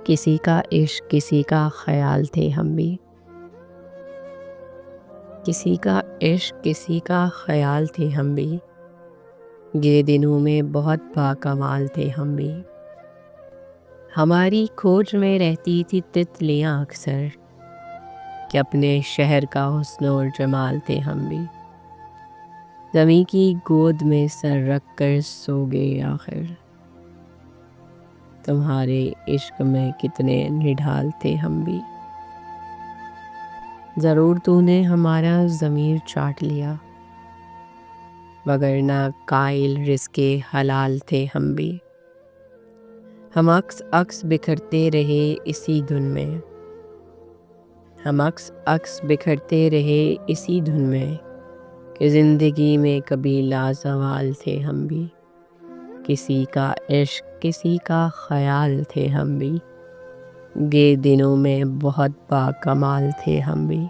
کسی کا عشق کسی کا خیال تھے ہم بھی، کسی کا عشق کسی کا خیال تھے ہم بھی، یہ دنوں میں بہت باکمال تھے ہم بھی۔ ہماری کھوج میں رہتی تھی تتلیاں اکثر، کہ اپنے شہر کا حسن و جمال تھے ہم بھی۔ زمیں کی گود میں سر رکھ کر سو گئے آخر، تمہارے عشق میں کتنے نڈھال تھے ہم بھی۔ ضرور تو نے ہمارا ضمیر چاٹ لیا، وگرنہ قائل رزق حلال تھے ہم بھی۔ ہم عکس بکھرتے رہے اسی دھن میں، ہم عکس بکھرتے رہے اسی دھن میں، کہ زندگی میں کبھی لازوال تھے ہم بھی۔ کسی کا عشق کسی کا خیال تھے ہم بھی، یہ دنوں میں بہت باکمال تھے ہم بھی۔